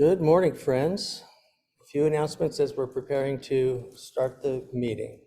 Good morning, friends. A few announcements as we're preparing to start the meeting.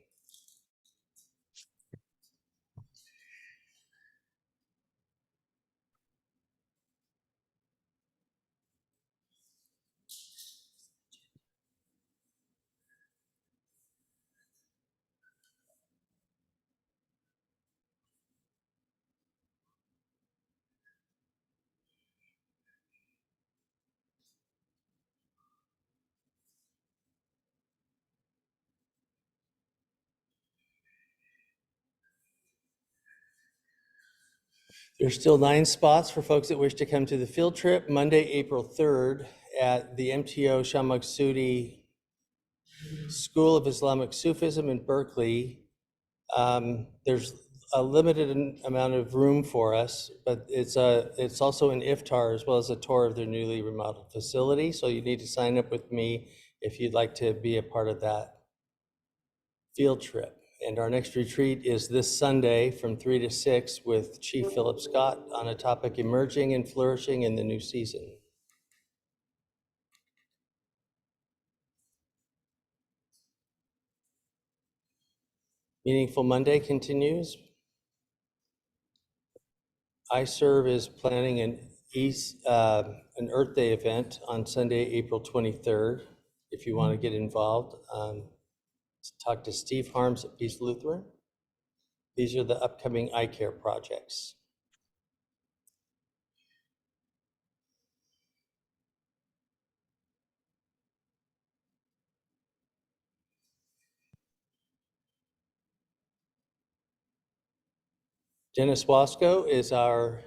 There's still 9 spots for folks that wish to come to the field trip, Monday, April 3rd at the MTO Shamaksudi School of Islamic Sufism in Berkeley. There's a limited amount of room for us, but it's also an iftar as well as a tour of their newly remodeled facility. So you need to sign up with me if you'd like to be a part of that field trip. And our next retreat is this Sunday from 3 to 6 with Chief Philip Scott on a topic emerging and flourishing in the new season. Meaningful Monday continues. I serve as planning an Earth Day event on Sunday, April 23rd. If you want to get involved, talk to Steve Harms at Peace Lutheran. These are the upcoming eye care projects. Dennis Wasco is our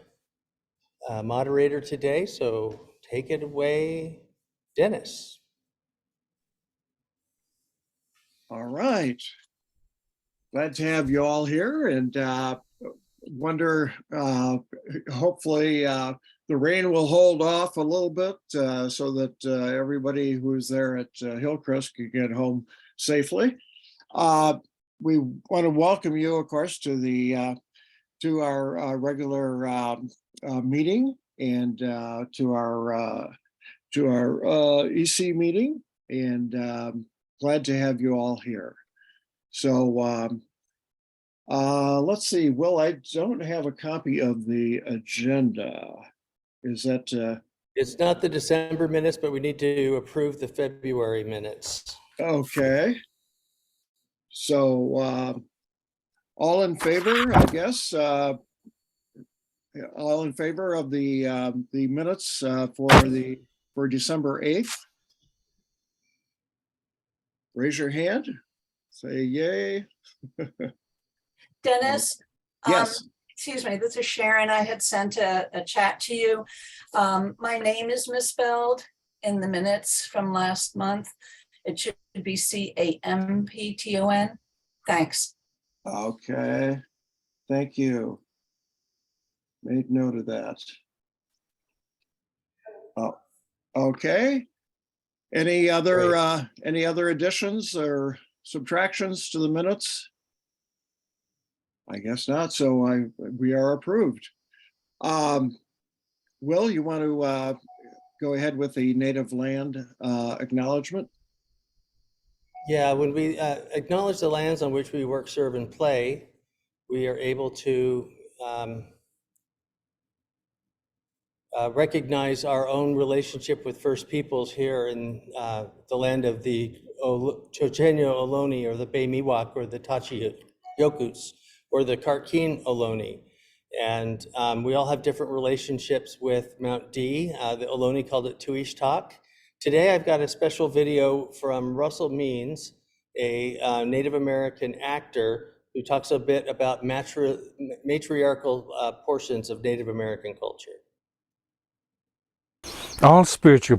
moderator today, so take it away, Dennis. All right. Glad to have you all here, and wonder, hopefully the rain will hold off a little bit so that everybody who's there at Hillcrest can get home safely. We want to welcome you, of course, to our regular meeting and to our EC meeting, and glad to have you all here. So let's see. Well, I don't have a copy of the agenda. Is that? It's not the December minutes, but we need to approve the February minutes. Okay. So all in favor, I guess. All in favor of the minutes for December 8th? Raise your hand. Say yay. Dennis? Yes. Excuse me, this is Sharon. I had sent a chat to you. My name is misspelled in the minutes from last month. It should be Campton. Thanks. Okay. Thank you. Made note of that. Oh, okay. Any other additions or subtractions to the minutes? I guess not. So we are approved. Will, you want to go ahead with the native land acknowledgement? Yeah, when we acknowledge the lands on which we work, serve, and play, we are able to recognize our own relationship with First Peoples here in the land of the Chochenyo Ohlone, or the Bay Miwok, or the Tachi Yokuts, or the Karkin Ohlone. And we all have different relationships with Mount D. The Ohlone called it Tuishtak. Today I've got a special video from Russell Means, a Native American actor who talks a bit about matriarchal portions of Native American culture. All spiritual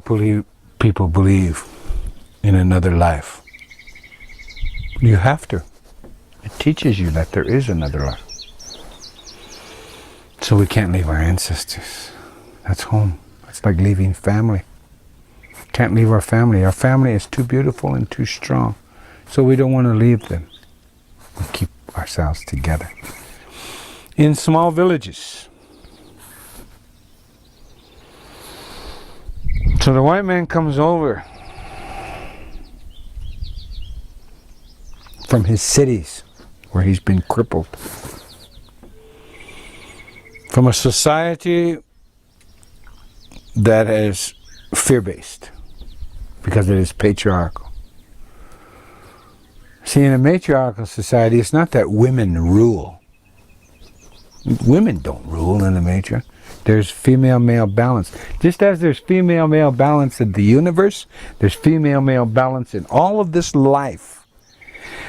people believe in another life. You have to. It teaches you that there is another life. So we can't leave our ancestors. That's home. It's like leaving family. Can't leave our family. Our family is too beautiful and too strong. So we don't want to leave them. We keep ourselves together. In small villages. So the white man comes over from his cities where he's been crippled, from a society that is fear-based because it is patriarchal. See, in a matriarchal society, it's not that women rule. Women don't rule in the matriarch. There's female-male balance. Just as there's female-male balance in the universe, there's female-male balance in all of this life.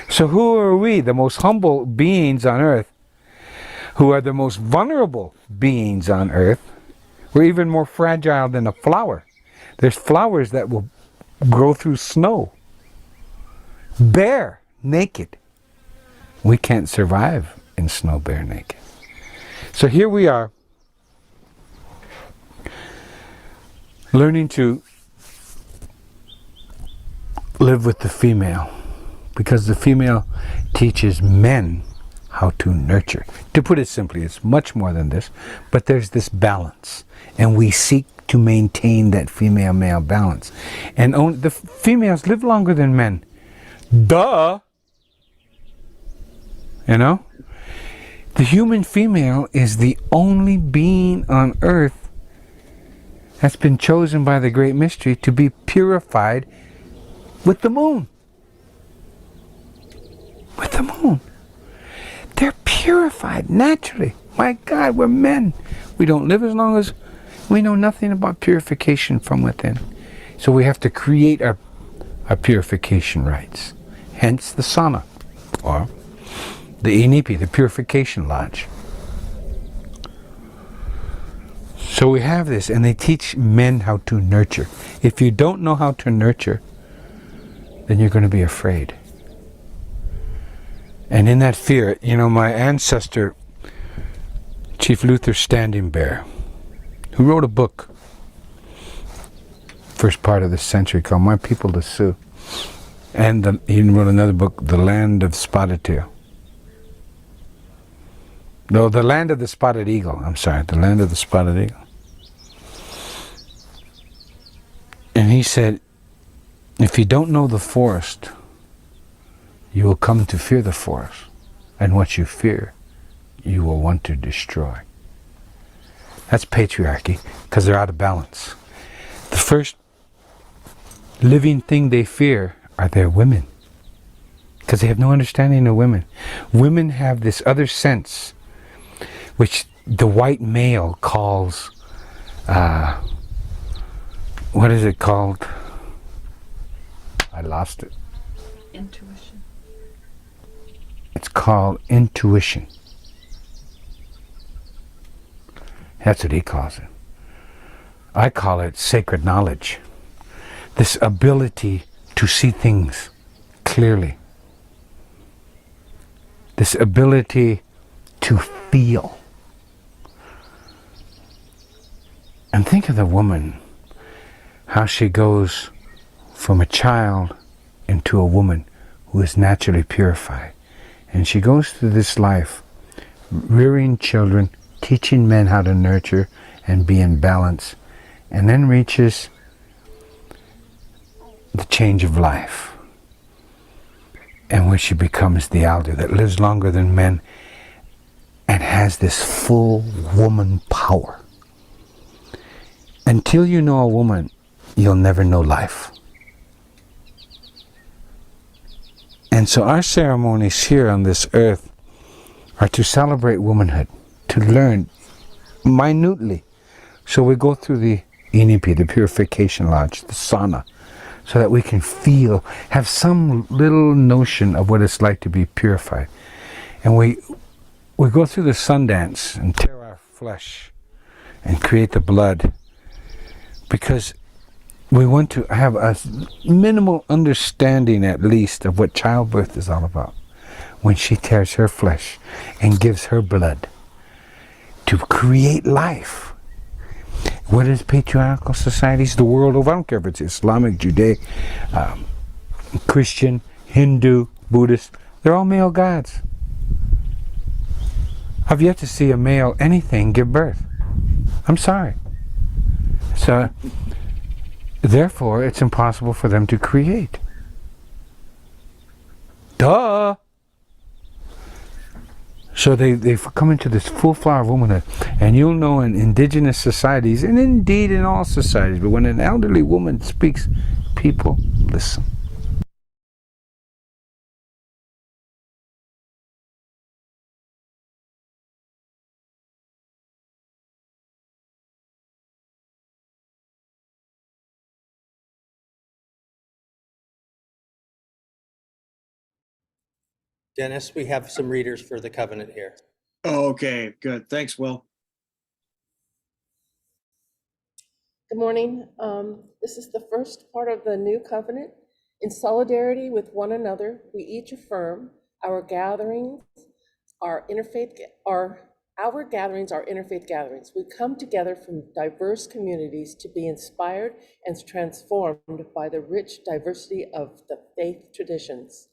So who are we, the most humble beings on earth, who are the most vulnerable beings on earth? We're even more fragile than a flower. There's flowers that will grow through snow. Bare, naked. We can't survive in snow bare naked. So here we are, learning to live with the female, because the female teaches men how to nurture. To put it simply, it's much more than this, but there's this balance, and we seek to maintain that female-male balance. And the females live longer than men. Duh! You know? The human female is the only being on earth that's been chosen by the Great Mystery to be purified with the moon. With the moon. They're purified naturally. My God, we're men. We don't live as long as we know nothing about purification from within. So we have to create our purification rites. Hence the sauna, or the inipi, the purification lodge. So we have this, and they teach men how to nurture. If you don't know how to nurture, then you're going to be afraid. And in that fear, you know, my ancestor, Chief Luther Standing Bear, who wrote a book, first part of this century, called My People the Sioux. And he wrote another book, The Land of Spotted Tail. No, The Land of the Spotted Eagle. I'm sorry, The Land of the Spotted Eagle. And he said, if you don't know the forest, you will come to fear the forest. And what you fear, you will want to destroy. That's patriarchy, because they're out of balance. The first living thing they fear are their women, because they have no understanding of women. Women have this other sense, which the white male calls, what is it called? I lost it. Intuition. It's called intuition. That's what he calls it. I call it sacred knowledge. This ability to see things clearly. This ability to feel. And think of the woman, how she goes from a child into a woman who is naturally purified. And she goes through this life, rearing children, teaching men how to nurture and be in balance, and then reaches the change of life, and where she becomes the elder that lives longer than men and has this full woman power. Until you know a woman, you'll never know life. And so our ceremonies here on this earth are to celebrate womanhood, to learn minutely. So we go through the inipi, the purification lodge, the sauna, so that we can feel, have some little notion of what it's like to be purified. And we go through the sun dance and tear our flesh and create the blood, because we want to have a minimal understanding, at least, of what childbirth is all about. When she tears her flesh and gives her blood to create life. What is patriarchal societies the world over? I don't care if it's Islamic, Judaic, Christian, Hindu, Buddhist. They're all male gods. I've yet to see a male anything give birth. I'm sorry. So Therefore, it's impossible for them to create. Duh! So they've come into this full flower of womanhood. And you'll know in indigenous societies, and indeed in all societies, but when an elderly woman speaks, people listen. Dennis, we have some readers for the covenant here. Okay, good. Thanks, Will. Good morning. This is the first part of the new covenant. In solidarity with one another, we each affirm our gatherings are interfaith gatherings. We come together from diverse communities to be inspired and transformed by the rich diversity of the faith traditions.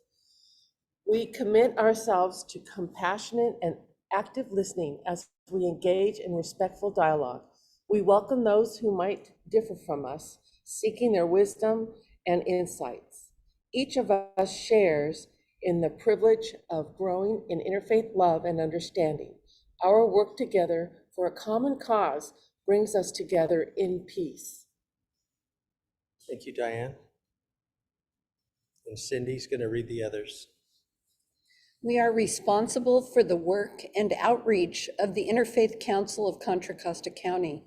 We commit ourselves to compassionate and active listening as we engage in respectful dialogue. We welcome those who might differ from us, seeking their wisdom and insights. Each of us shares in the privilege of growing in interfaith love and understanding. Our work together for a common cause brings us together in peace. Thank you, Diane. And Cindy's going to read the others. We are responsible for the work and outreach of the Interfaith Council of Contra Costa County.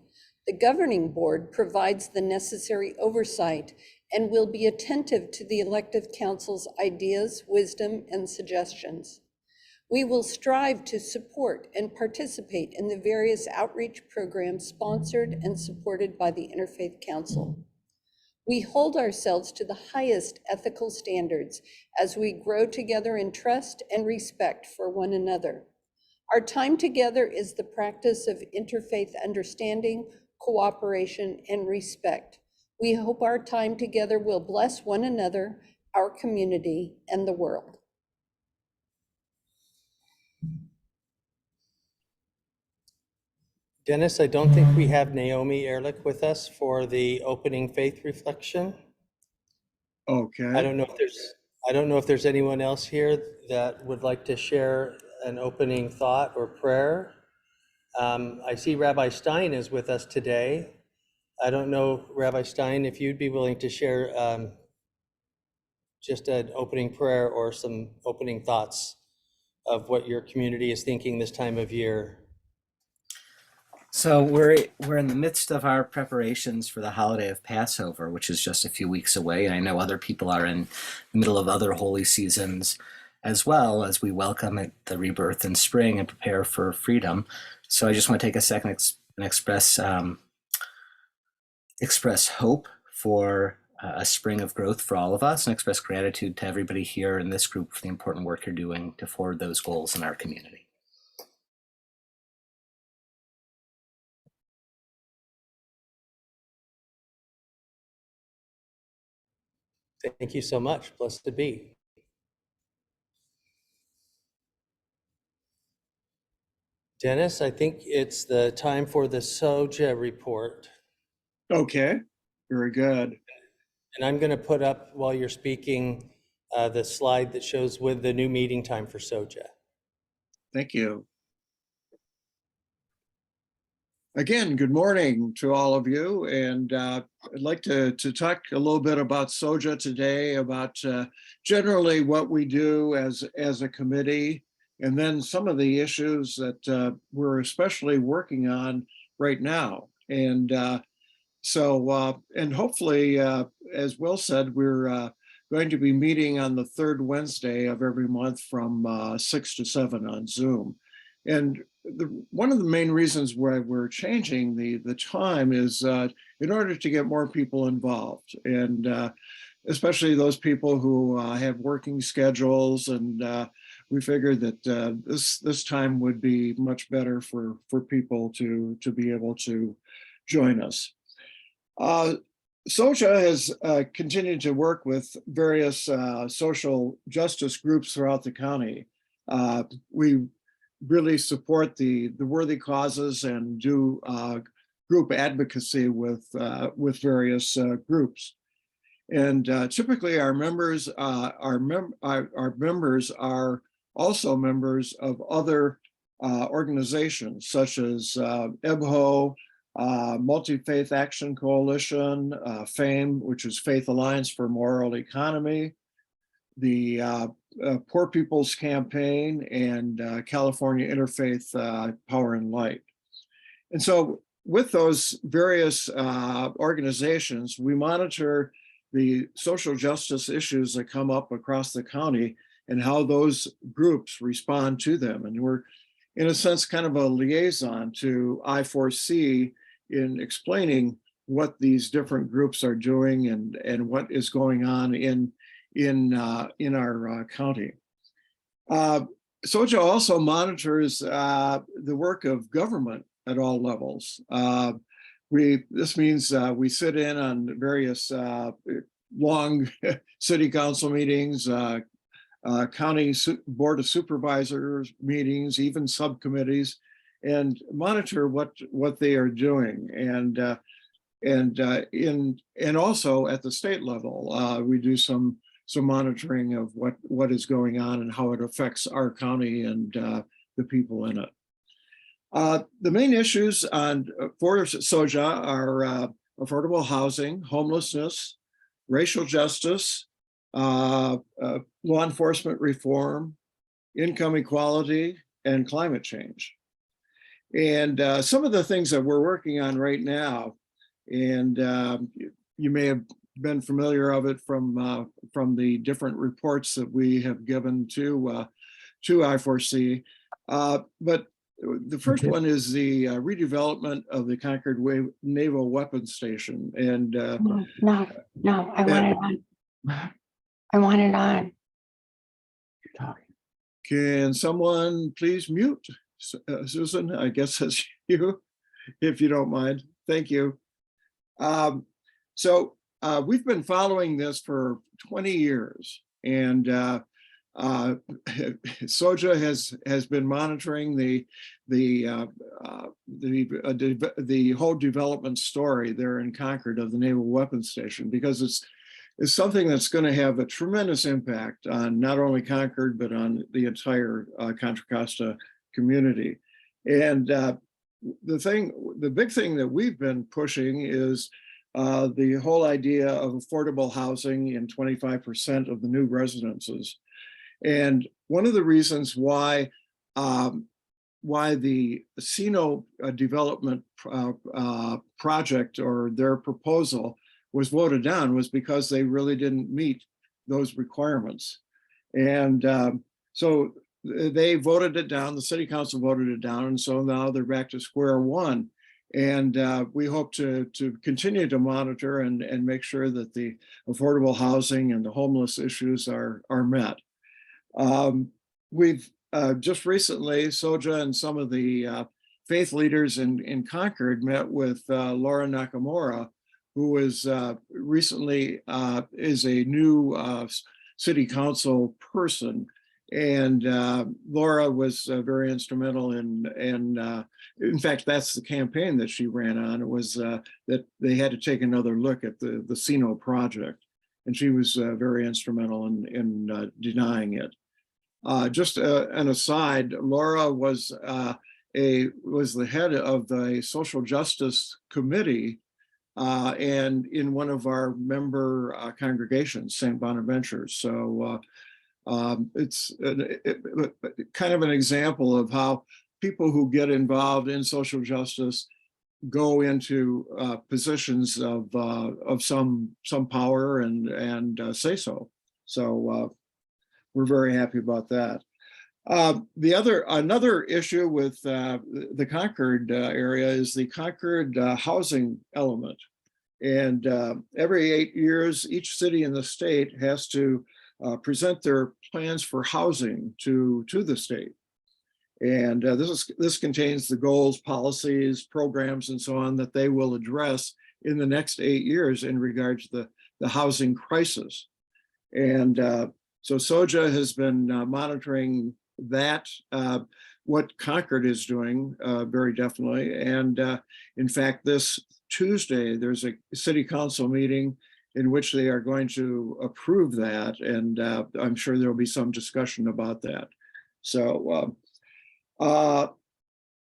The governing board provides the necessary oversight and will be attentive to the elective council's ideas, wisdom, and suggestions. We will strive to support and participate in the various outreach programs sponsored and supported by the Interfaith Council. We hold ourselves to the highest ethical standards as we grow together in trust and respect for one another. Our time together is the practice of interfaith understanding, cooperation, and respect. We hope our time together will bless one another, our community, and the world. Dennis, I don't think we have Naomi Ehrlich with us for the opening faith reflection. Okay. I don't know if there's anyone else here that would like to share an opening thought or prayer. I see Rabbi Stein is with us today. I don't know, Rabbi Stein, if you'd be willing to share just an opening prayer or some opening thoughts of what your community is thinking this time of year. So we're in the midst of our preparations for the holiday of Passover, which is just a few weeks away. And I know other people are in the middle of other holy seasons as well, as we welcome the rebirth in spring and prepare for freedom. So I just want to take a second and express hope for a spring of growth for all of us, and express gratitude to everybody here in this group for the important work you're doing to forward those goals in our community. Thank you so much. Blessed be. Dennis, I think it's the time for the SOJA report. Okay, very good. And I'm going to put up, while you're speaking, the slide that shows with the new meeting time for SOJA. Thank you. Again, good morning to all of you. And I'd like to talk a little bit about SOJA today, about generally what we do as a committee, and then some of the issues that we're especially working on right now. And and hopefully, as Will said, we're going to be meeting on the third Wednesday of every month from 6 to 7 on Zoom. And one of the main reasons why we're changing the time is in order to get more people involved, and especially those people who have working schedules. And we figured that this time would be much better for people to be able to join us. SOJA has continued to work with various social justice groups throughout the county. We really support the worthy causes and do group advocacy with various groups. And typically our members are also members of other organizations such as EBHO, Multi-Faith Action Coalition, FAME, which is Faith Alliance for Moral Economy, the Poor People's Campaign, and California Interfaith Power and Light. And so with those various organizations, we monitor the social justice issues that come up across the county and how those groups respond to them. And we're, in a sense, kind of a liaison to I4C in explaining what these different groups are doing and what is going on in our county. SOJA also monitors the work of government at all levels. This means we sit in on various long city council meetings, county board of supervisors meetings, even subcommittees, and monitor what they are doing. And also at the state level, we do some monitoring of what is going on and how it affects our county and the people in it. The main issues for SOJA are affordable housing, homelessness, racial justice, law enforcement reform, income equality, and climate change. And some of the things that we're working on right now, and you may have been familiar of it from the different reports that we have given to I4C, but the first one is the redevelopment of the Concord Naval Weapons Station. And No, I want it on. I want it on. Can someone please mute Susan? I guess that's you, if you don't mind. Thank you. So we've been following this for 20 years, and SOJA has been monitoring the whole development story there in Concord of the Naval Weapons Station, because it's something that's going to have a tremendous impact on not only Concord, but on the entire Contra Costa community. And the big thing that we've been pushing is the whole idea of affordable housing in 25% of the new residences. And one of the reasons why the Sino development project or their proposal was voted down was because they really didn't meet those requirements. And so they voted it down, the city council voted it down, and so now they're back to square one. And we hope to continue to monitor and make sure that the affordable housing and the homeless issues are met. We've just recently, SOJA and some of the faith leaders in Concord met with Laura Nakamura, who is recently is a new city council person. And Laura was very instrumental in fact, that's the campaign that she ran on. It was that they had to take another look at the Sino project. And she was very instrumental in denying it. Just an aside, Laura was the head of the social justice committee and in one of our member congregations, St. Bonaventure. So it's kind of an example of how people who get involved in social justice go into positions of some power and say so. So we're very happy about that. Another issue with the Concord area is the Concord housing element. And every 8 years, each city in the state has to present their plans for housing to the state. And this contains the goals, policies, programs, and so on that they will address in the next 8 years in regard to the housing crisis. And so SOJA has been monitoring that. what Concord is doing, very definitely. And in fact, this Tuesday, there's a city council meeting in which they are going to approve that. And I'm sure there'll be some discussion about that. So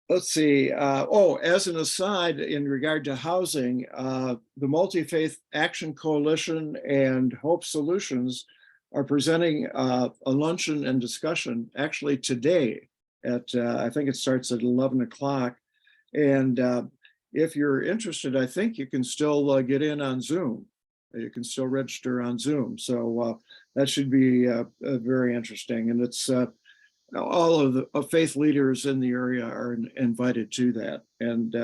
let's see. As an aside, in regard to housing, the Multi-Faith Action Coalition and Hope Solutions are presenting a luncheon and discussion actually today at, I think it starts at 11 o'clock. And if you're interested, I think you can still get in on Zoom. You can still register on Zoom. So that should be very interesting. And it's all of the faith leaders in the area are invited to that. And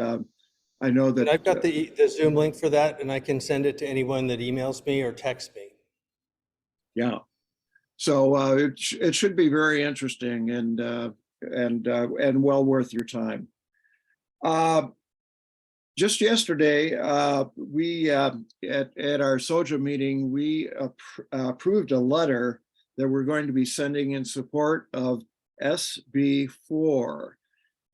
I know that— And I've got the Zoom link for that, and I can send it to anyone that emails me or texts me. Yeah. So it should be very interesting and well worth your time. Just yesterday, we at our SOJA meeting, we approved a letter that we're going to be sending in support of SB4.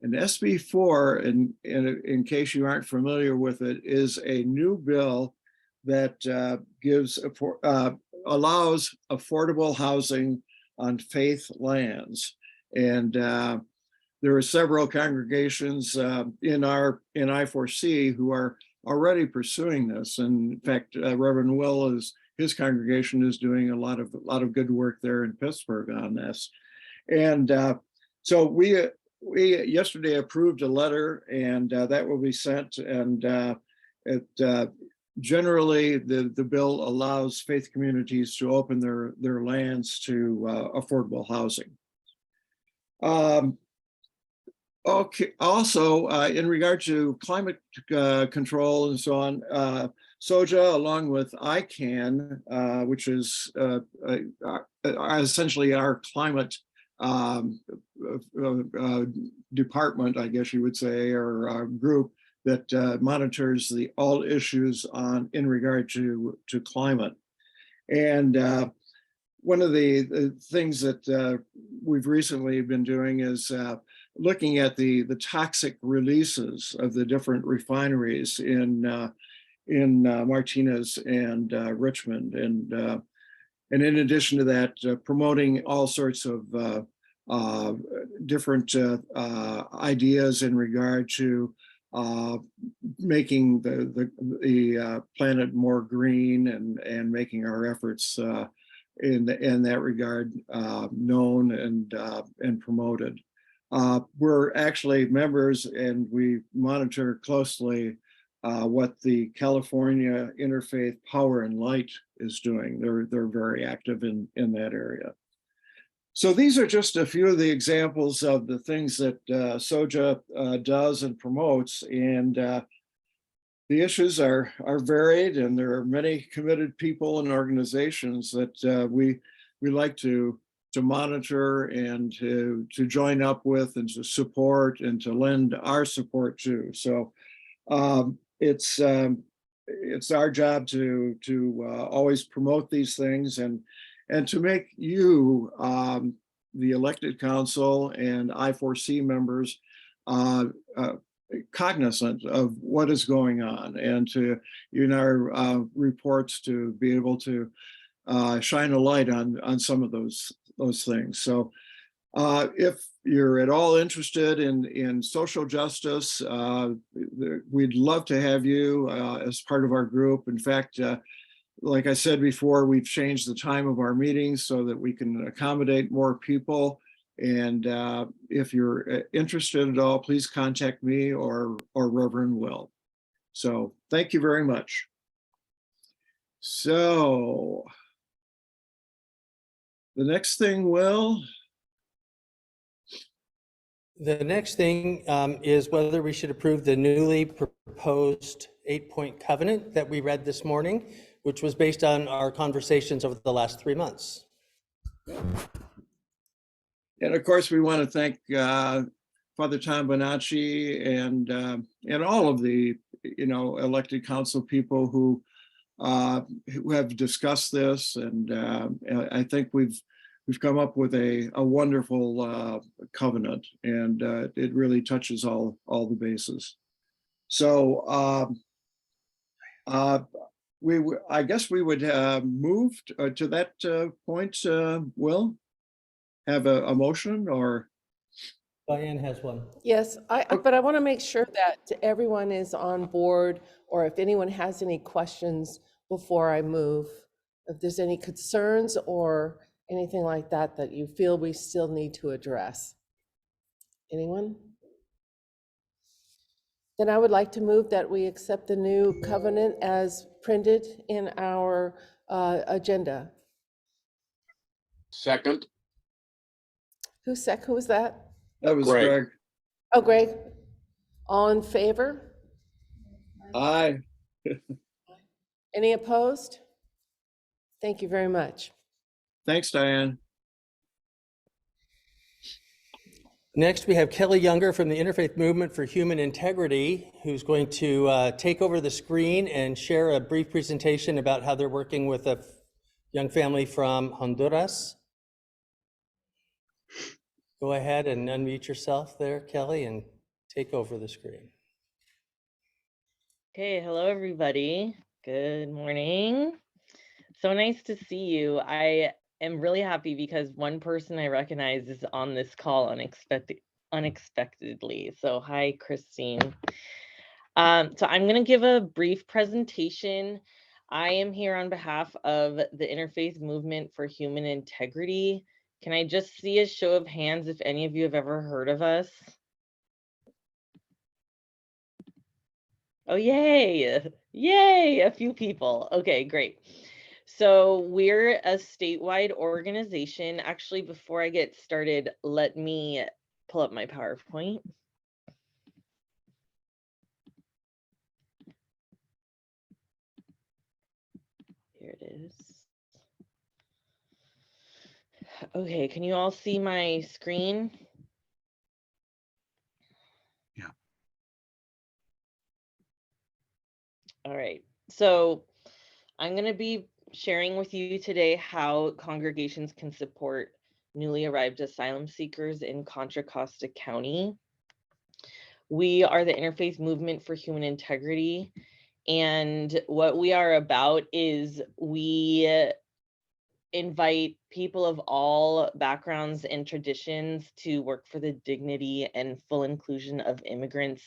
And SB4, in case you aren't familiar with it, is a new bill that allows affordable housing on faith lands. And there are several congregations in I4C who are already pursuing this. And in fact, Reverend Will, his congregation is doing a lot of good work there in Pittsburgh on this. And so we yesterday approved a letter, and that will be sent. And generally, the bill allows faith communities to open their lands to affordable housing. Okay. Also, in regard to climate control and so on, SOJA, along with ICANN, which is essentially our climate department, I guess you would say, or group that monitors all issues in regard to climate. And one of the things that we've recently been doing is looking at the toxic releases of the different refineries in Martinez and Richmond, and in addition to that, promoting all sorts of different ideas in regard to making the planet more green and making our efforts in that regard known and promoted. We're actually members, and we monitor closely what the California Interfaith Power and Light is doing. They're very active in that area. So these are just a few of the examples of the things that SOJA does and promotes, and the issues are varied, and there are many committed people and organizations that we like to monitor and to join up with and to support and to lend our support to. So it's our job to always promote these things and to make you, the elected council and I4C members, cognizant of what is going on, and to, in our reports, to be able to shine a light on some of those things. So if you're at all interested in social justice, we'd love to have you as part of our group. In fact, like I said before, we've changed the time of our meetings so that we can accommodate more people. And if you're interested at all, please contact me or Reverend Will. So thank you very much. So the next thing, Will? The next thing is whether we should approve the newly proposed 8-point covenant that we read this morning, which was based on our conversations over the last 3 months. And of course, we want to thank Fr Tom Bonacci and all of the elected council people who have discussed this, and I think we've we've come up with a wonderful covenant, and it really touches all the bases. So I guess we would move to that point. Will have a motion, or Diane has one. Yes, but I want to make sure that everyone is on board, or if anyone has any questions before I move, if there's any concerns or anything like that that you feel we still need to address. Anyone? Then I would like to move that we accept the new covenant as printed in our agenda. Second. Who was that? that was Greg. Greg. Oh, Greg. All in favor? Aye. Any opposed? Thank you very much. Thanks, Diane. Next, we have Kelly Younger from the Interfaith Movement for Human Integrity, who's going to take over the screen and share a brief presentation about how they're working with a young family from Honduras. Go ahead and unmute yourself there, Kelly, and take over the screen. Okay, hello everybody. Good morning. So nice to see you. I am really happy because one person I recognize is on this call unexpectedly. So hi, Christine. So I'm going to give a brief presentation. I am here on behalf of the Interfaith Movement for Human Integrity. Can I just see a show of hands if any of you have ever heard of us? Oh, yay. Yay, a few people. Okay, great. So we're a statewide organization. Actually, before I get started, let me pull up my PowerPoint. Here it is. Okay, can you all see my screen? Yeah. All right, so I'm going to be sharing with you today how congregations can support newly arrived asylum seekers in Contra Costa County. We are the Interfaith Movement for Human Integrity, and what we are about is we invite people of all backgrounds and traditions to work for the dignity and full inclusion of immigrants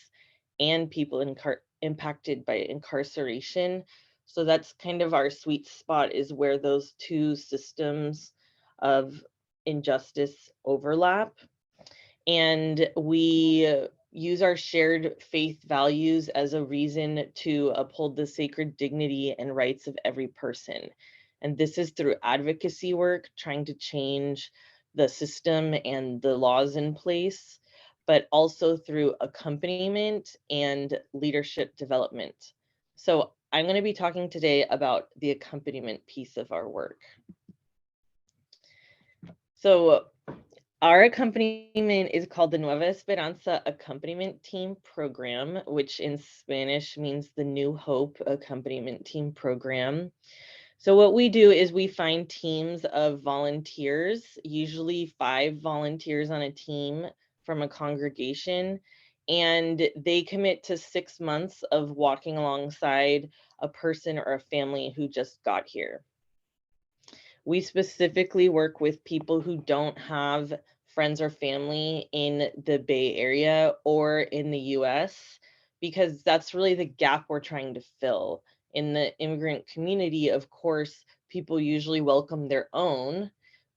and people impacted by incarceration. So that's kind of our sweet spot, is where those two systems of injustice overlap. And we use our shared faith values as a reason to uphold the sacred dignity and rights of every person. And this is through advocacy work, trying to change the system and the laws in place, but also through accompaniment and leadership development. So I'm going to be talking today about the accompaniment piece of our work. So our accompaniment is called the Nueva Esperanza Accompaniment Team Program, which in Spanish means the New Hope Accompaniment Team Program. So what we do is we find teams of volunteers, usually 5 volunteers on a team from a congregation, and they commit to 6 months of walking alongside a person or a family who just got here. We specifically work with people who don't have friends or family in the Bay Area or in the US, because that's really the gap we're trying to fill. In the immigrant community, of course, people usually welcome their own,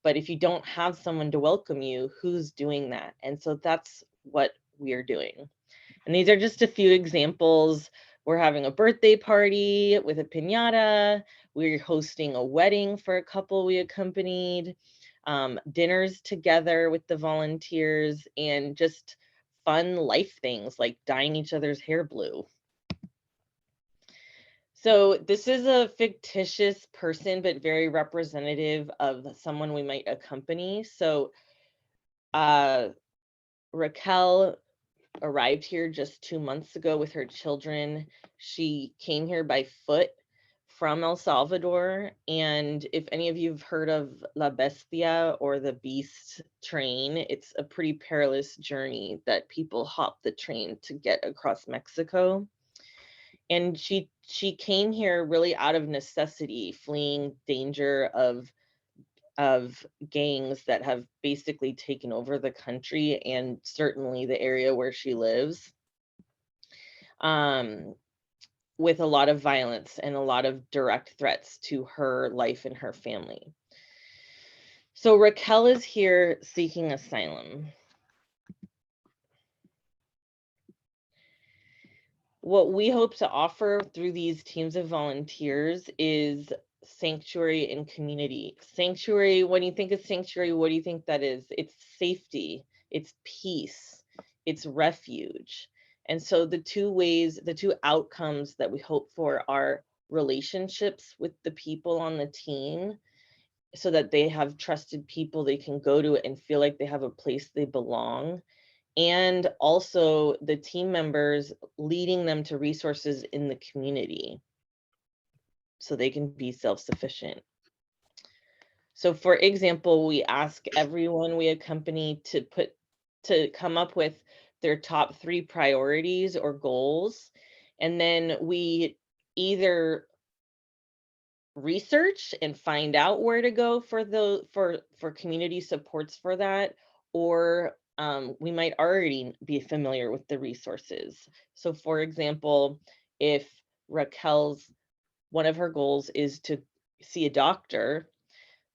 but if you don't have someone to welcome you, who's doing that? And so that's what we are doing. And these are just a few examples. We're having a birthday party with a piñata. We're hosting a wedding for a couple we accompanied, dinners together with the volunteers, and just fun life things like dyeing each other's hair blue. So this is a fictitious person, but very representative of someone we might accompany. So Raquel arrived here just 2 months ago with her children. She came here by foot from El Salvador, and if any of you have heard of La Bestia or the Beast train, it's a pretty perilous journey that people hop the train to get across Mexico. And she came here really out of necessity, fleeing danger of gangs that have basically taken over the country and certainly the area where she lives, with a lot of violence and a lot of direct threats to her life and her family. So Raquel is here seeking asylum. What we hope to offer through these teams of volunteers is sanctuary and community. Sanctuary, when you think of sanctuary, what do you think that is? It's safety, it's peace, it's refuge. And so the two outcomes that we hope for are relationships with the people on the team, so that they have trusted people they can go to and feel like they have a place they belong. And also the team members leading them to resources in the community so they can be self-sufficient. So for example, we ask everyone we accompany to come up with their top 3 priorities or goals. And then we either research and find out where to go for community supports for that, or we might already be familiar with the resources. So for example, if Raquel's, one of her goals is to see a doctor,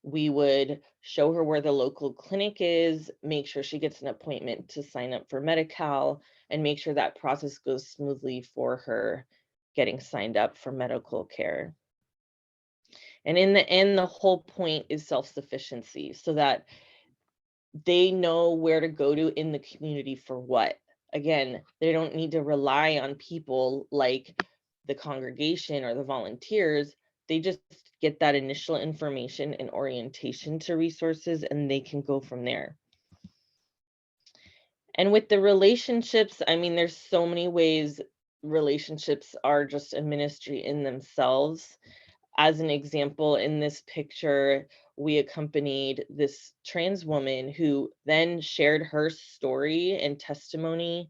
we would show her where the local clinic is, make sure she gets an appointment to sign up for Medi-Cal, and make sure that process goes smoothly for her getting signed up for medical care. And in the end, the whole point is self-sufficiency, so that they know where to go to in the community for what. Again, they don't need to rely on people like the congregation or the volunteers. They just get that initial information and orientation to resources, and they can go from there. And with the relationships, I mean, there's so many ways relationships are just a ministry in themselves. As an example, in this picture, we accompanied this trans woman who then shared her story and testimony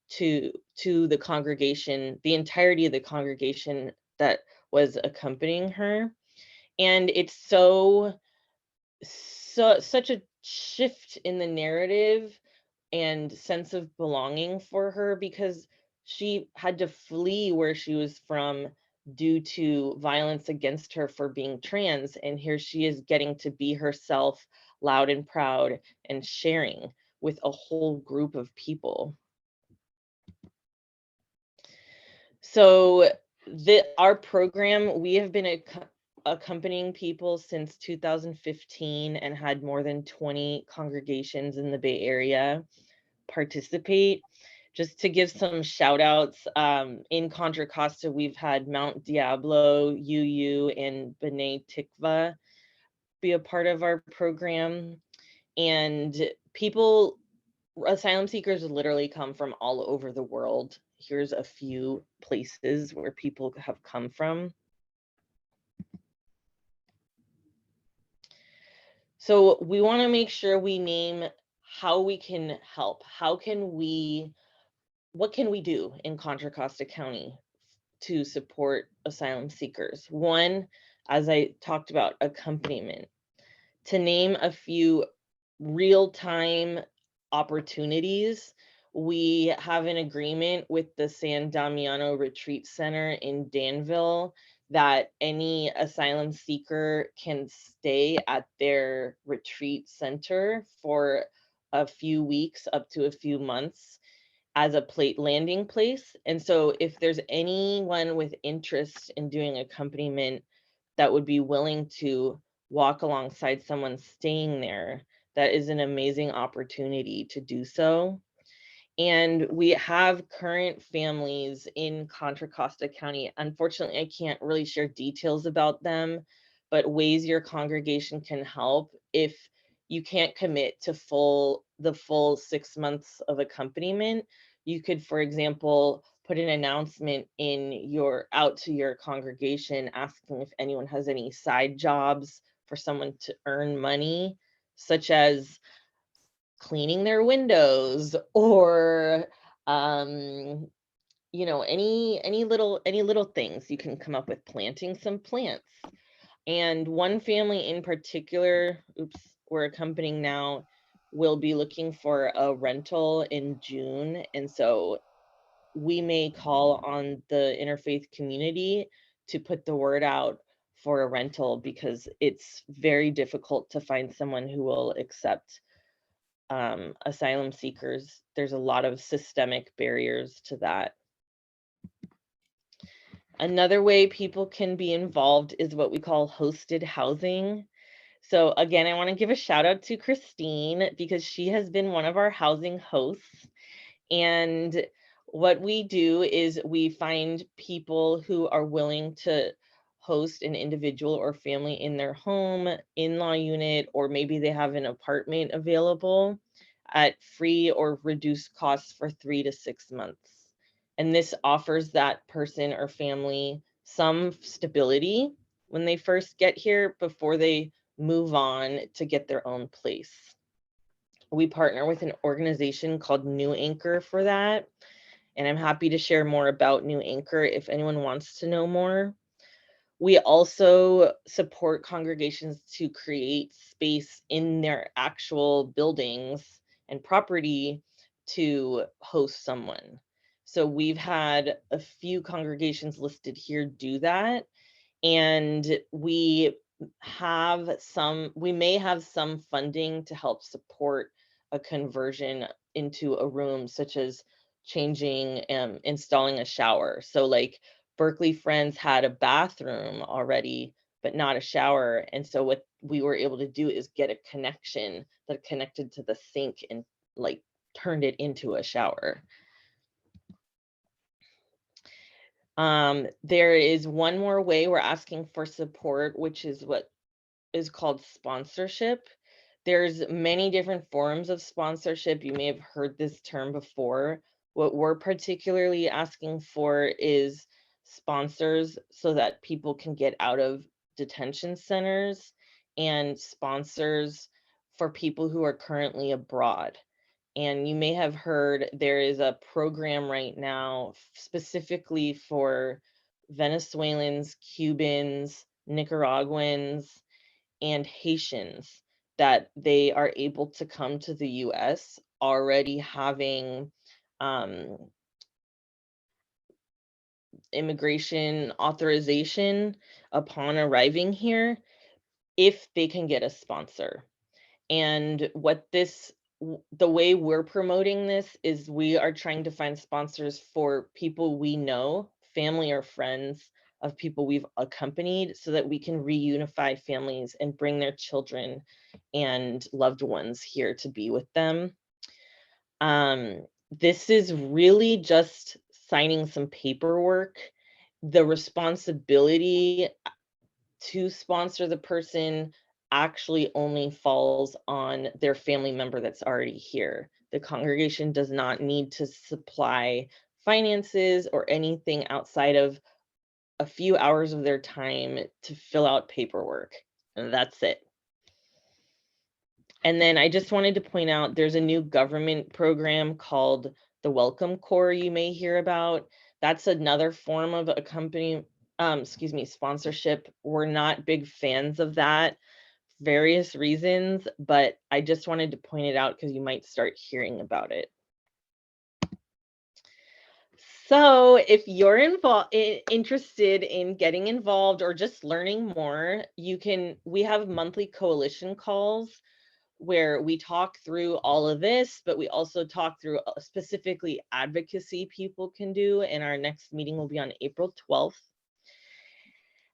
to the congregation, the entirety of the congregation that was accompanying her. And it's such a shift in the narrative and sense of belonging for her, because she had to flee where she was from due to violence against her for being trans, and here she is getting to be herself, loud and proud, and sharing with a whole group of people. So our program, we have been accompanying people since 2015 and had more than 20 congregations in the Bay Area participate. Just to give some shout outs, in Contra Costa, we've had Mount Diablo, UU, and B'nai Tikva be a part of our program. And people, asylum seekers literally come from all over the world. Here's a few places where people have come from. So we want to make sure we name how we can help. What can we do in Contra Costa County to support asylum seekers? One, as I talked about, accompaniment. To name a few real-time opportunities, we have an agreement with the San Damiano Retreat Center in Danville that any asylum seeker can stay at their retreat center for a few weeks up to a few months as a landing place. And so if there's anyone with interest in doing accompaniment that would be willing to walk alongside someone staying there, that is an amazing opportunity to do so. And we have current families in Contra Costa County. Unfortunately, I can't really share details about them, but ways your congregation can help if you can't commit to the full 6 months of accompaniment. You could, for example, put an announcement out to your congregation asking if anyone has any side jobs for someone to earn money, such as cleaning their windows or any little things you can come up with, planting some plants. And one family in particular, we're accompanying now, will be looking for a rental in June. And so we may call on the interfaith community to put the word out for a rental, because it's very difficult to find someone who will accept asylum seekers. There's a lot of systemic barriers to that. Another way people can be involved is what we call hosted housing. So again, I want to give a shout out to Christine, because she has been one of our housing hosts. And what we do is we find people who are willing to host an individual or family in their home, in-law unit, or maybe they have an apartment available at free or reduced costs for 3 to 6 months. And this offers that person or family some stability when they first get here before they move on to get their own place. We partner with an organization called New Anchor for that. And I'm happy to share more about New Anchor if anyone wants to know more. We also support congregations to create space in their actual buildings and property to host someone. So we've had a few congregations listed here do that. And we may have some funding to help support a conversion into a room, such as changing and installing a shower. So like Berkeley Friends had a bathroom already, but not a shower. And so what we were able to do is get a connection that connected to the sink and like turned it into a shower. There is one more way we're asking for support, which is what is called sponsorship. There's many different forms of sponsorship. You may have heard this term before. What we're particularly asking for is sponsors so that people can get out of detention centers, and sponsors for people who are currently abroad. And you may have heard there is a program right now specifically for Venezuelans, Cubans, Nicaraguans, and Haitians, that they are able to come to the US already having immigration authorization upon arriving here, if they can get a sponsor. And the way we're promoting this is we are trying to find sponsors for people we know, family or friends of people we've accompanied, so that we can reunify families and bring their children and loved ones here to be with them. This is really just signing some paperwork. The responsibility to sponsor the person actually only falls on their family member that's already here. The congregation does not need to supply finances or anything outside of a few hours of their time to fill out paperwork, and that's it. And then I just wanted to point out there's a new government program called the Welcome Corps you may hear about. That's another form of sponsorship. We're not big fans of that, various reasons, but I just wanted to point it out because you might start hearing about it. So if you're interested in getting involved or just learning more, we have monthly coalition calls where we talk through all of this, but we also talk through specifically advocacy people can do, and our next meeting will be on April 12th.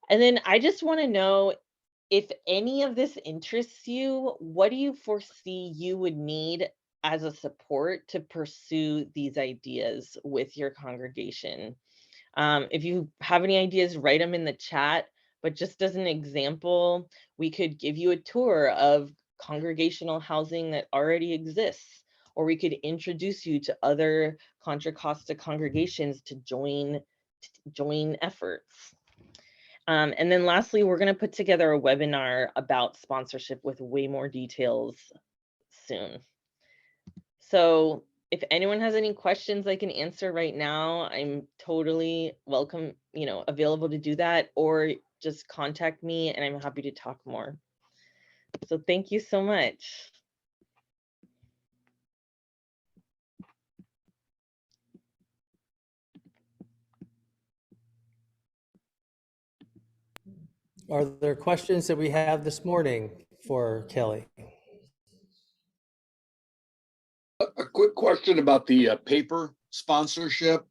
And then I just want to know, if any of this interests you, what do you foresee you would need as a support to pursue these ideas with your congregation? If you have any ideas, write them in the chat, but just as an example, we could give you a tour of congregational housing that already exists, or we could introduce you to other Contra Costa congregations to join efforts. And then lastly, we're going to put together a webinar about sponsorship with way more details soon. So if anyone has any questions I can answer right now, I'm totally welcome, available to do that, or just contact me and I'm happy to talk more. So thank you so much. Are there questions that we have this morning for Kelly? A quick question about the paper sponsorship.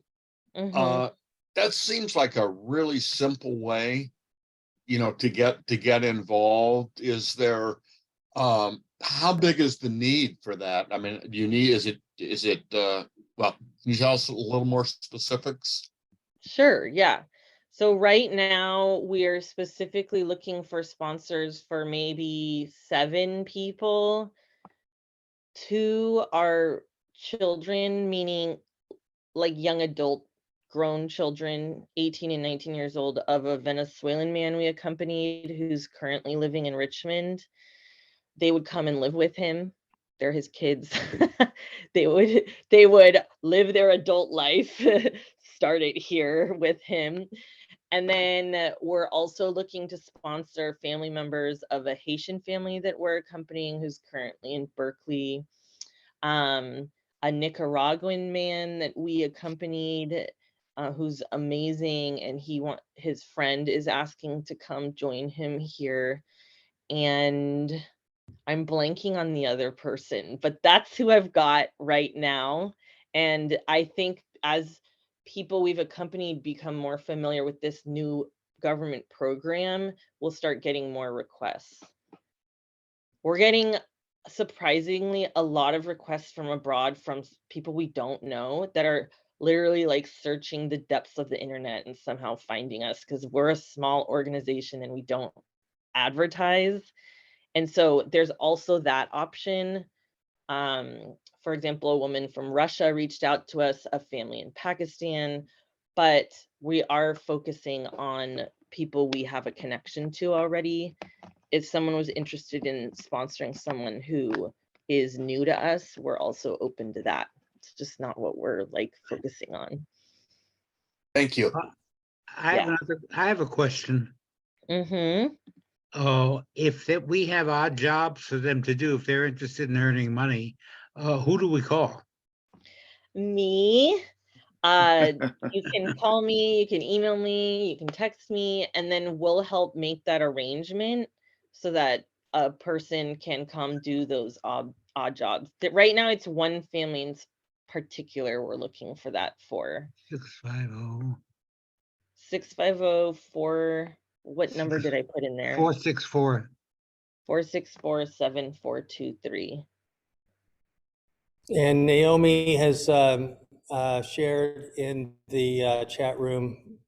Mhm. That seems like a really simple way, to get involved. Is there, how big is the need for that? I mean, do you need, is it, well, can you tell us a little more specifics? Sure, yeah. So right now we are specifically looking for sponsors for maybe 7 people. 2 are children, meaning like young adult grown children, 18 and 19 years old, of a Venezuelan man we accompanied who's currently living in Richmond. They would come and live with him. They're his kids. They would live their adult life, start it here with him. And then we're also looking to sponsor family members of a Haitian family that we're accompanying who's currently in Berkeley. A Nicaraguan man that we accompanied, who's amazing, and his friend is asking to come join him here. And I'm blanking on the other person, but that's who I've got right now. And I think as people we've accompanied become more familiar with this new government program, we'll start getting more requests. We're getting surprisingly a lot of requests from abroad from people we don't know that are literally like searching the depths of the internet and somehow finding us, because we're a small organization and we don't advertise. And so there's also that option. For example, a woman from Russia reached out to us, a family in Pakistan, but we are focusing on people we have a connection to already. If someone was interested in sponsoring someone who is new to us, we're also open to that. It's just not what we're like focusing on. Thank you. Yeah. I have a question. Mm-hmm. Oh, if we have odd jobs for them to do, if they're interested in earning money, who do we call? Me. You can call me, you can email me, you can text me, and then we'll help make that arrangement so that a person can come do those odd jobs. Right now it's one family in particular we're looking for that for. 650. 650 what number did I put in there? 464. 464-7423. And Naomi has shared in the chat room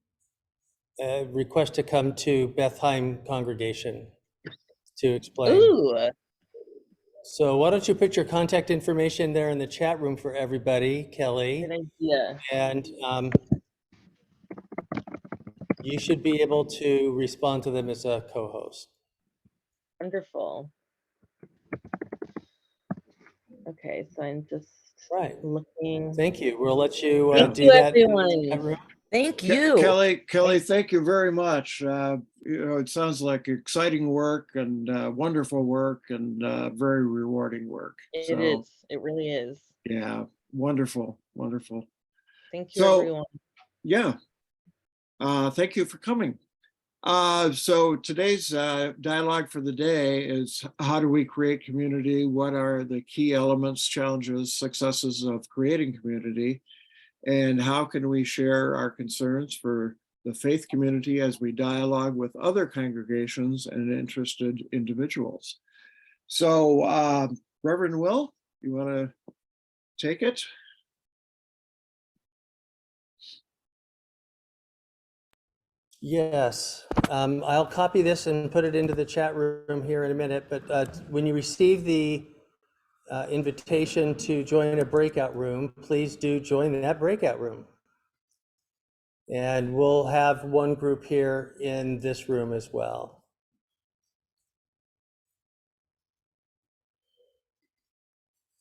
a request to come to Bethheim congregation to explain. Ooh. So why don't you put your contact information there in the chat room for everybody, Kelly? Good idea. And you should be able to respond to them as a co-host. Wonderful. Okay, so I'm just Right. looking. Thank you. We'll let you Thank do you, that in everyone. the chat room. Thank you. Kelly, thank you very much. It sounds like exciting work and wonderful work and very rewarding work. It is. It really is. Yeah, wonderful, wonderful. Thank you, So, everyone. yeah, thank you for coming. So today's dialogue for the day is how do we create community? What are the key elements, challenges, successes of creating community? And how can we share our concerns for the faith community as we dialogue with other congregations and interested individuals? So Reverend Will, you want to take it? Yes, I'll copy this and put it into the chat room here in a minute, but when you receive the invitation to join a breakout room, please do join that breakout room. And we'll have one group here in this room as well.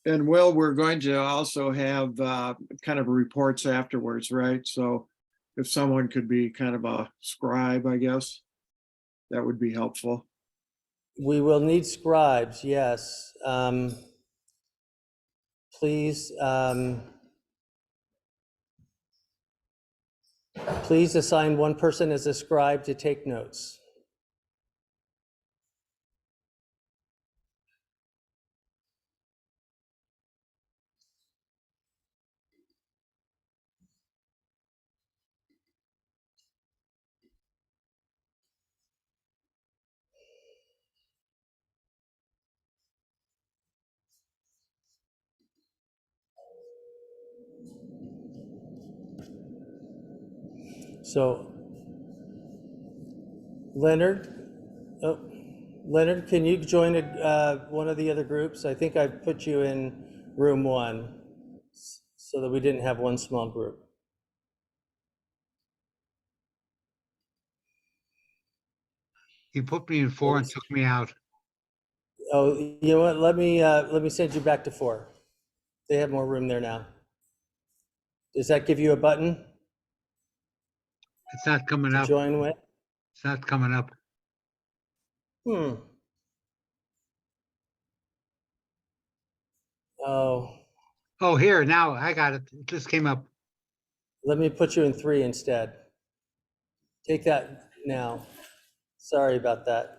And Will, we're going to also have kind of reports afterwards, right? So if someone could be kind of a scribe, I guess, that would be helpful. We will need scribes, yes. Please, please assign one person as a scribe to take notes. So, Leonard, oh, Leonard, can you join one of the other groups? I think I put you in room 1 so that we didn't have one small group. He put me in 4 and took me out. Oh, you know what? Let me send you back to 4. They have more room there now. Does that give you a button It's not coming to up. join with? It's not coming up. Oh, Oh, here, now I got it. It just came up. let me put you in 3 instead. Take that now. Sorry about that.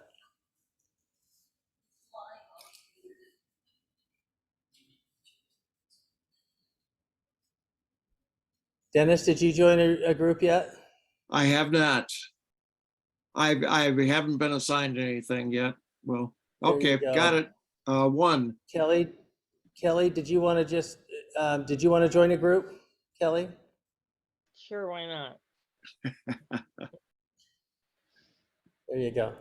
Dennis, did you join a group yet? I have not. I haven't been assigned anything yet. Well, There you okay, go. got it. 1. Kelly, did you want to join a group? Kelly? Sure, why not? There you go.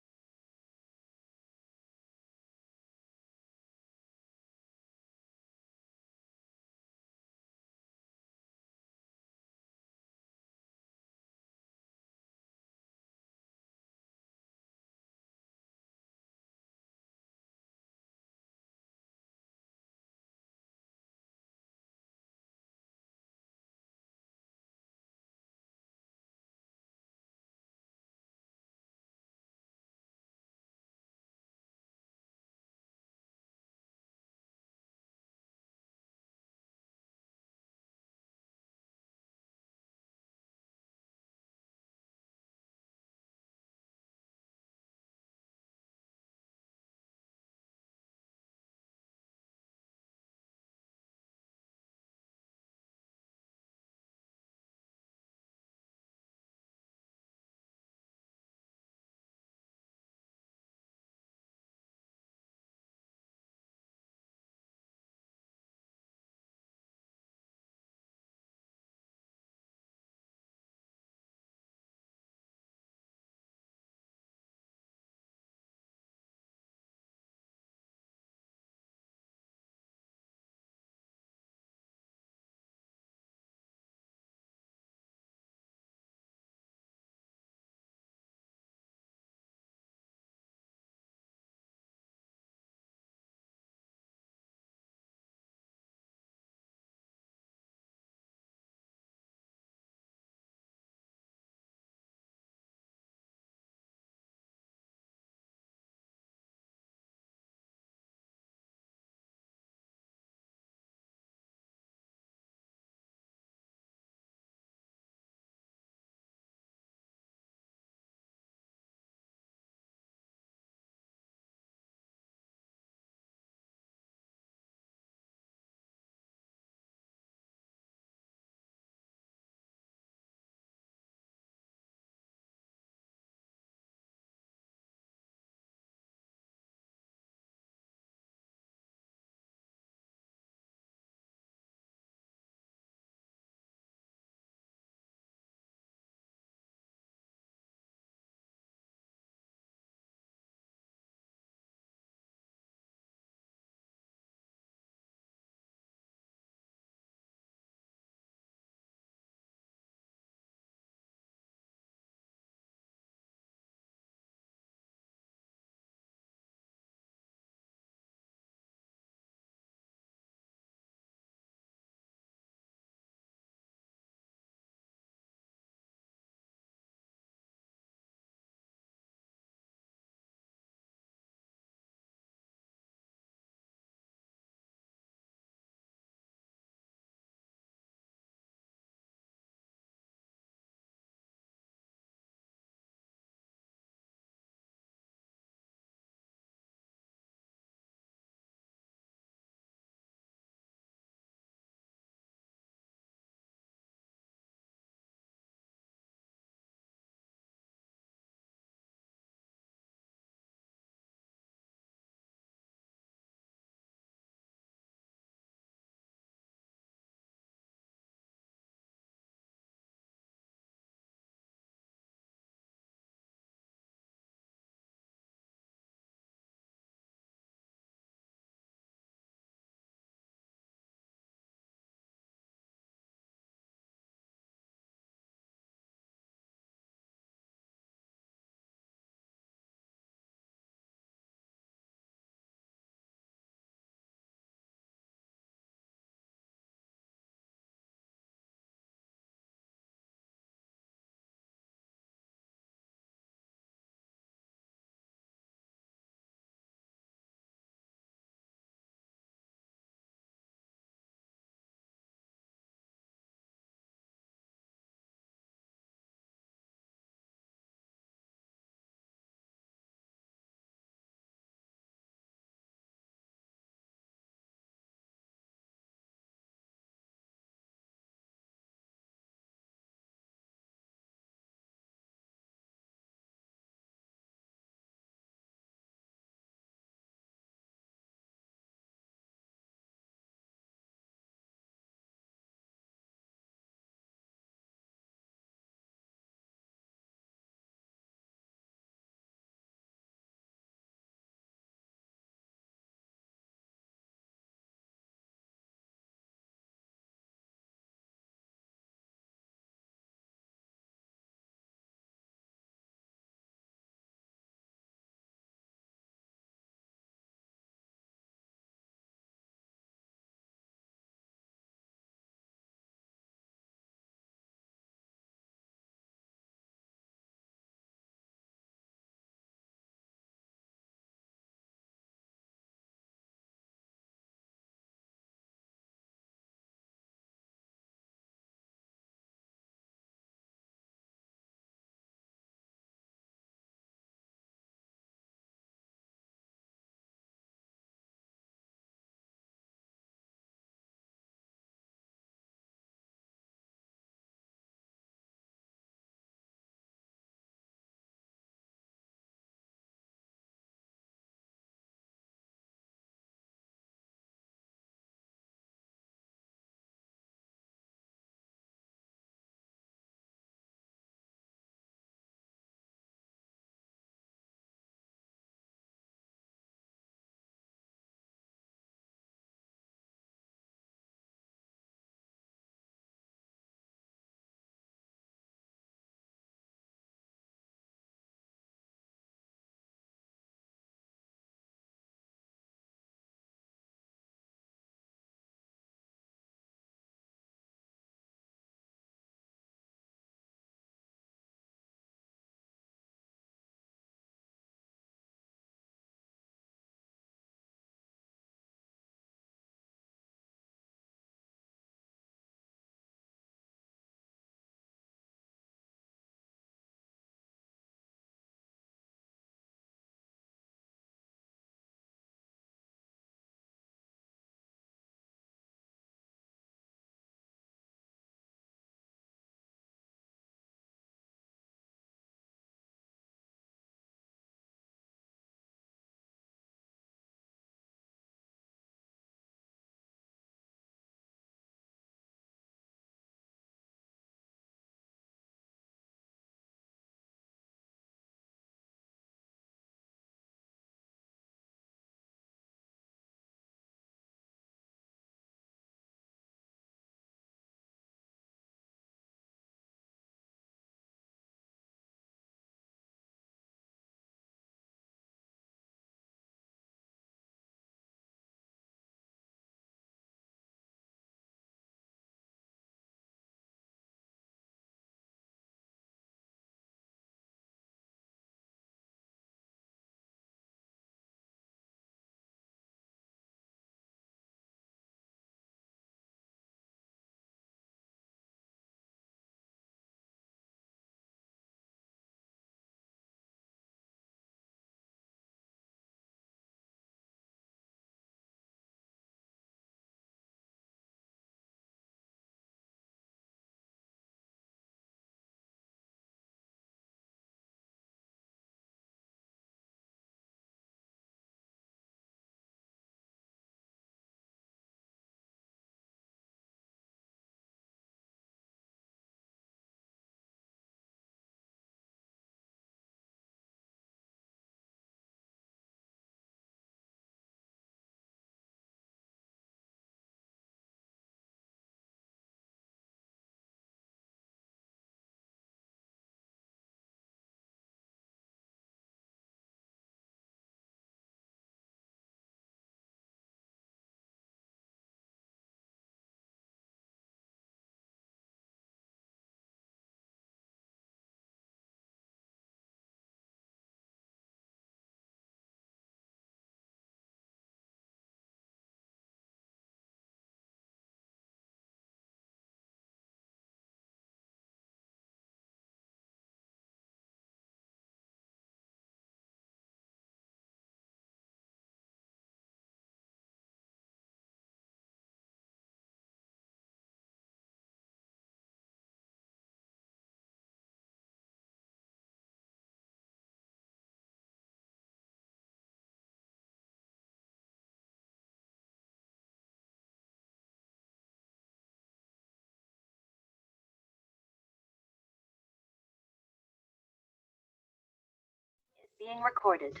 being recorded.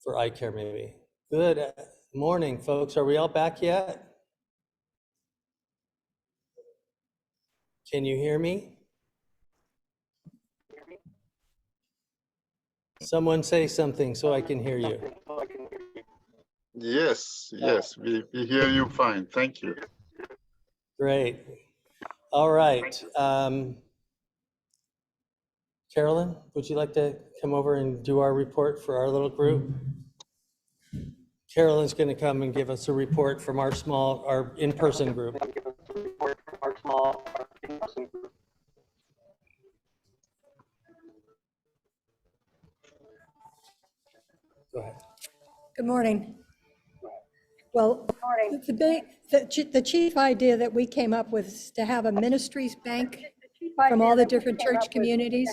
For eye care, maybe. Good morning, folks. Are we all back yet? Can you hear me? Someone say something so I can hear you. Yes, we hear you fine. Thank you. Great. All right. Carolyn, would you like to come over and do our report for our little group? Carolyn's going to come and give us a report from our in-person group. Go ahead. Good morning. Well, the chief idea that we came up with is to have a ministries bank from all the different church communities.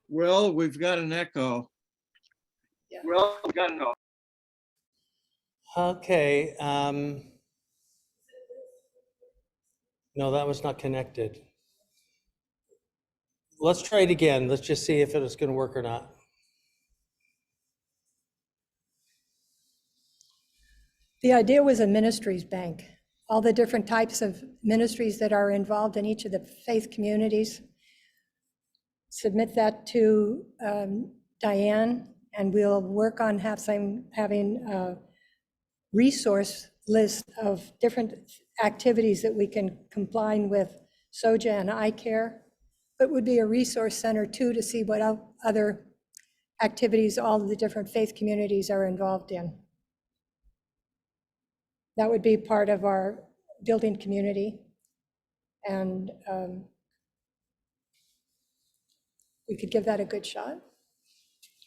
Well, we've got an echo. Okay. No, that was not connected. Let's try it again. Let's just see if it's going to work or not. The idea was a ministries bank, all the different types of ministries that are involved in each of the faith communities. Submit that to Diane, and we'll work on having a resource list of different activities that we can combine with SOJA and eye care. It would be a resource center too, to see what other activities all of the different faith communities are involved in. That would be part of our building community. And we could give that a good shot.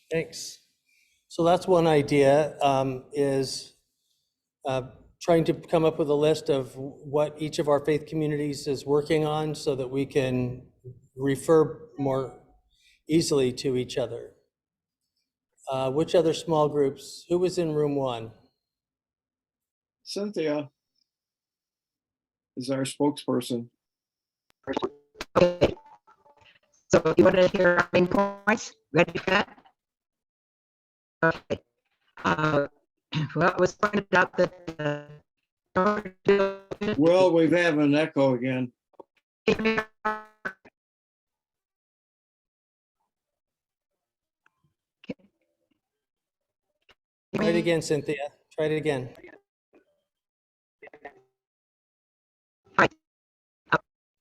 Thanks. So that's one idea, is trying to come up with a list of what each of our faith communities is working on so that we can refer more easily to each other. Which other small groups? Who was in room 1? Cynthia is our spokesperson. Okay. So you want to hear our main points? Ready for that? Okay. Well, it was pointed out that Well, we have an echo again. Try it again, Cynthia. Try it again.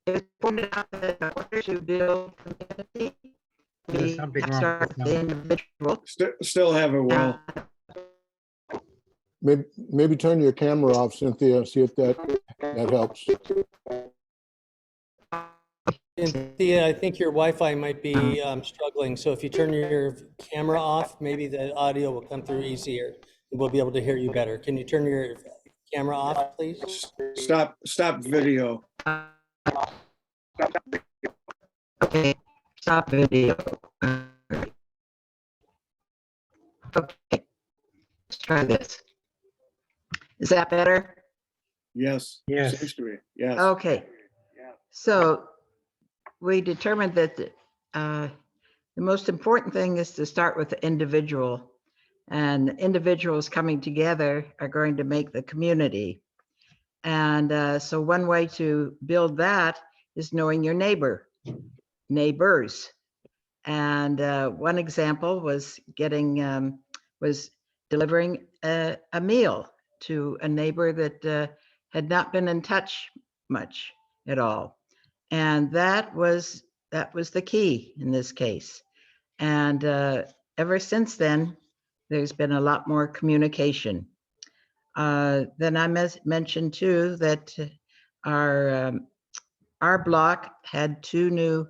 It was pointed out that in order to build community, There's we something have to wrong start with with the the sound. individual. Still have it well. Maybe turn your camera off, Cynthia, see if that helps. Cynthia, I think your Wi-Fi might be struggling. So if you turn your camera off, maybe the audio will come through easier. We'll be able to hear you better. Can you turn your camera off, please? Stop video. Okay, stop video. Okay, let's try this. Is that better? Yes. Yes. Seems to be. Yes. Okay. So we determined that the most important thing is to start with the individual, and individuals coming together are going to make the community. And so one way to build that is knowing your neighbors. And one example was delivering a meal to a neighbor that had not been in touch much at all. And that was the key in this case. And ever since then, there's been a lot more communication. Then I mentioned too that our block had two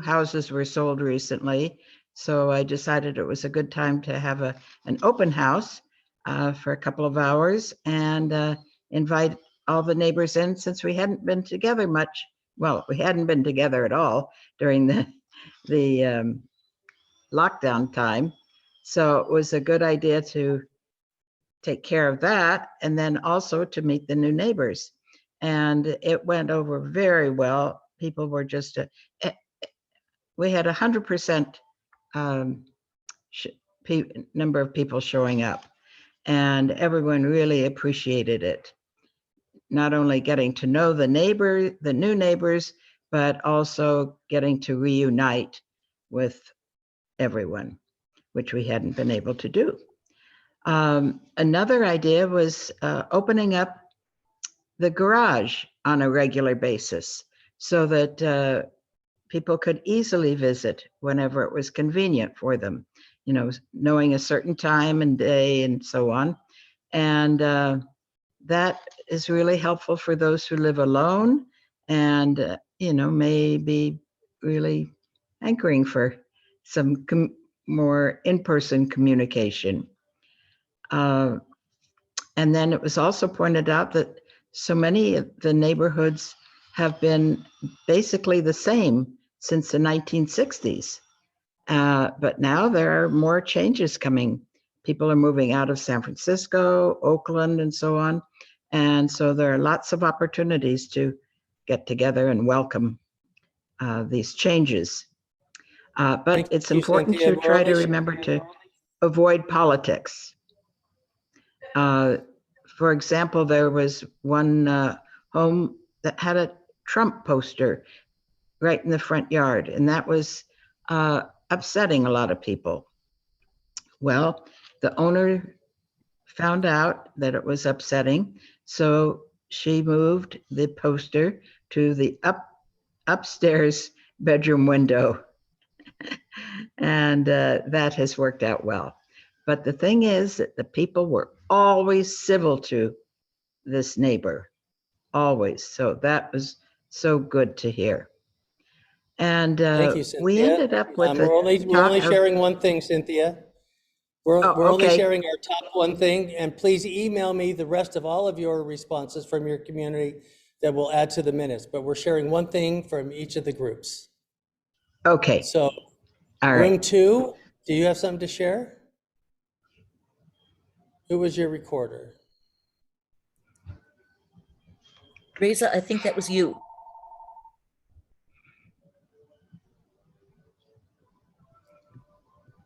houses were sold recently. So I decided it was a good time to have an open house for a couple of hours and invite all the neighbors in, since we hadn't been together much. Well, we hadn't been together at all during the lockdown time. So it was a good idea to take care of that, and then also to meet the new neighbors. And it went over very well. People were just, we had 100% number of people showing up, and everyone really appreciated it. Not only getting to know the new neighbors, but also getting to reunite with everyone, which we hadn't been able to do. Another idea was opening up the garage on a regular basis so that people could easily visit whenever it was convenient for them, you know, knowing a certain time and day and so on. And that is really helpful for those who live alone and, you know, may be really hankering for some more in-person communication. And then it was also pointed out that so many of the neighborhoods have been basically the same since the 1960s. But now there are more changes coming. People are moving out of San Francisco, Oakland, and so on. And so there are lots of opportunities to get together and welcome these changes. But it's important to try to remember to avoid politics. For example, there was one home that had a Trump poster right in the front yard, and that was upsetting a lot of people. Well, the owner found out that it was upsetting, so she moved the poster to the upstairs bedroom window. And that has worked out well. But the thing is that the people were always civil to this neighbor, always. So that was so good to hear. And Thank you, Cynthia. we ended up with we're only sharing one thing, Cynthia. We're only okay. sharing our top one thing, and please email me the rest of all of your responses from your community that we'll add to the minutes, but we're sharing one thing from each of the groups. Okay. So All room right. 2, do you have something to share? Who was your recorder? Reza, I think that was you.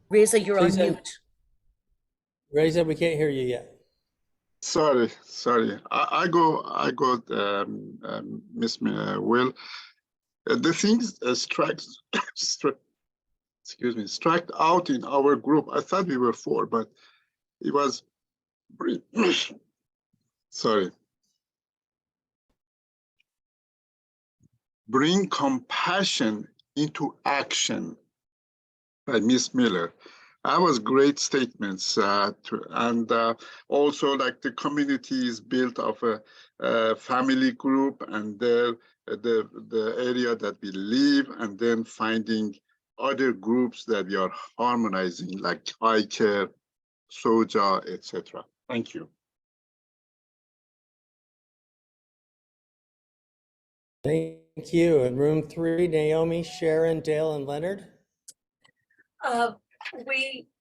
Reza, you're on mute. Reza, we can't hear you yet. Sorry. I got Miss Will. The things struck out in our group. I thought we were 4, but it was sorry. Bring compassion into action by Miss Miller. That was great statements, and also like the community is built of a family group, and the area that we live, and then finding other groups that we are harmonizing, like High Care, SOJA, etc. Thank you. Thank you. In room 3, Naomi, Sharon, Dale, and Leonard.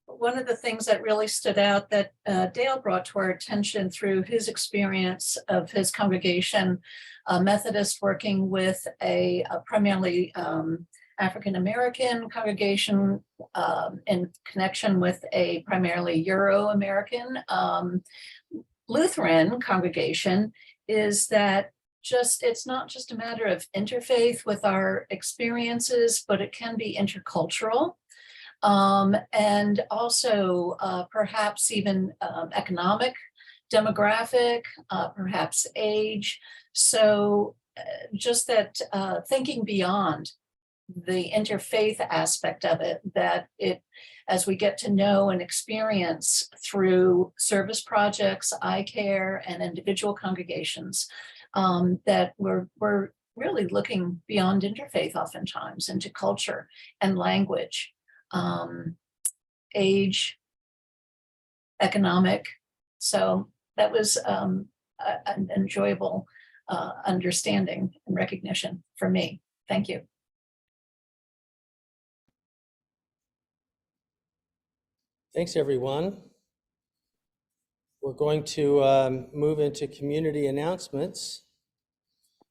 One of the things that really stood out that Dale brought to our attention through his experience of his congregation, Methodist, working with a primarily African-American congregation in connection with a primarily Euro-American. Lutheran congregation is that it's not just a matter of interfaith with our experiences, but it can be intercultural. And also perhaps even economic, demographic, perhaps age. So just that thinking beyond the interfaith aspect of it, that as we get to know and experience through service projects, eye care, and individual congregations, that we're really looking beyond interfaith oftentimes into culture and language, age, economic. So that was an enjoyable understanding and recognition for me. Thank you. Thanks, everyone. We're going to move into community announcements.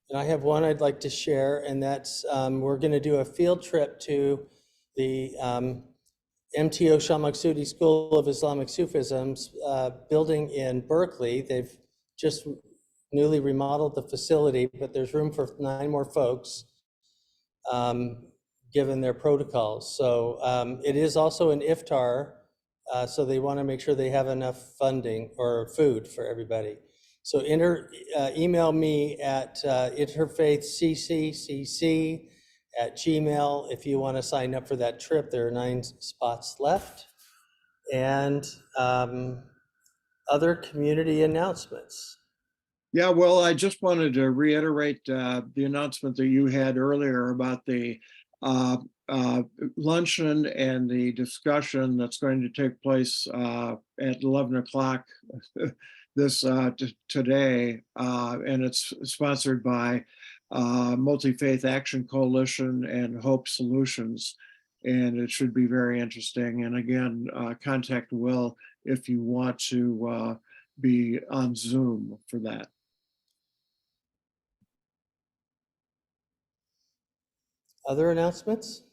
And I have one I'd like to share, and that's we're going to do a field trip to the MTO Shah Maksudi School of Islamic Sufism's building in Berkeley. They've just newly remodeled the facility, but there's room for 9 more folks given their protocols. So it is also an iftar, so they want to make sure they have enough funding or food for everybody. So email me at interfaithccc@gmail if you want to sign up for that trip. There are 9 spots left. And other community announcements. Yeah, well, I just wanted to reiterate the announcement that you had earlier about the luncheon and the discussion that's going to take place at 11 o'clock today, and it's sponsored by Multi-Faith Action Coalition and Hope Solutions, and it should be very interesting. And again, contact Will if you want to be on Zoom for that. Other announcements?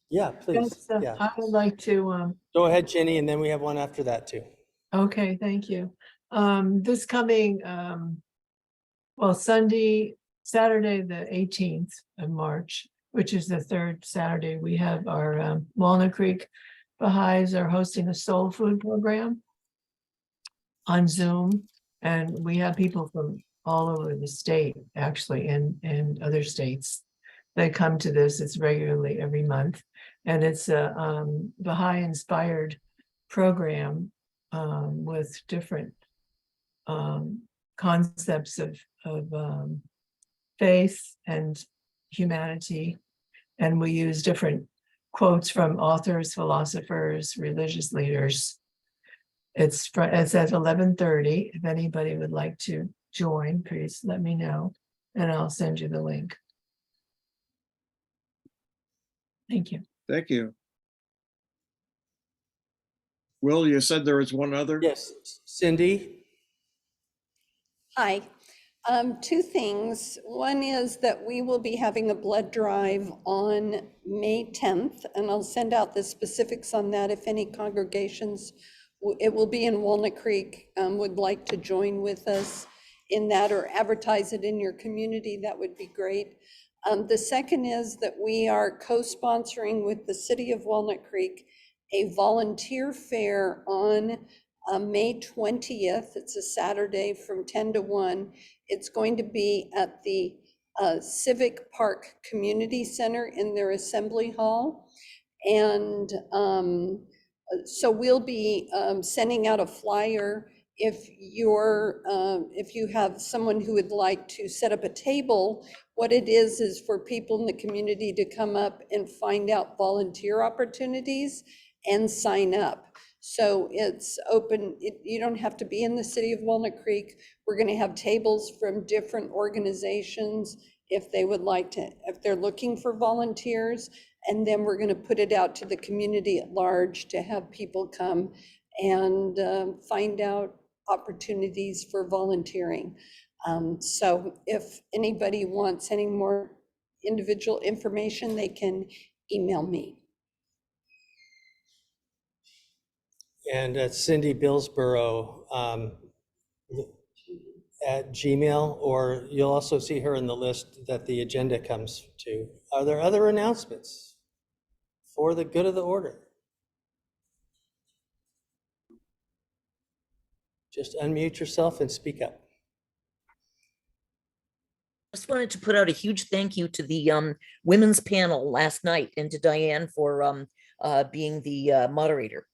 Yeah, please. Yes, Yeah. I would like to. Go ahead, Jenny, and then we have one after that too. Okay, thank you. This coming, Saturday, the 18th of March, which is the 3rd Saturday, we have our Walnut Creek Baha'is are hosting a soul food program on Zoom, and we have people from all over the state, actually, and other states that come to this. It's regularly every month, and it's a Baha'i-inspired program with different concepts of faith and humanity, and we use different quotes from authors, philosophers, religious leaders. It's at 11:30. If anybody would like to join, please let me know, and I'll send you the link. Thank you. Thank you. Will, you said there was one other? Yes, Cindy. Hi. 2 things. One is that we will be having a blood drive on May 10th, and I'll send out the specifics on that if any congregations, it will be in Walnut Creek, would like to join with us in that or advertise it in your community. That would be great. The second is that we are co-sponsoring with the City of Walnut Creek a volunteer fair on May 20th. It's a Saturday from 10 to 1. It's going to be at the Civic Park Community Center in their Assembly Hall. And so we'll be sending out a flyer. If you have someone who would like to set up a table, what it is for people in the community to come up and find out volunteer opportunities and sign up. So it's open. You don't have to be in the city of Walnut Creek. We're going to have tables from different organizations if they would like to, if they're looking for volunteers. And then we're going to put it out to the community at large to have people come and find out opportunities for volunteering. So if anybody wants any more individual information, they can email me. And Cindy Billsborough at Gmail, or you'll also see her in the list that the agenda comes to. Are there other announcements for the good of the order? Just unmute yourself and speak up. Just wanted to put out a huge thank you to the women's panel last night and to Diane for being the moderator.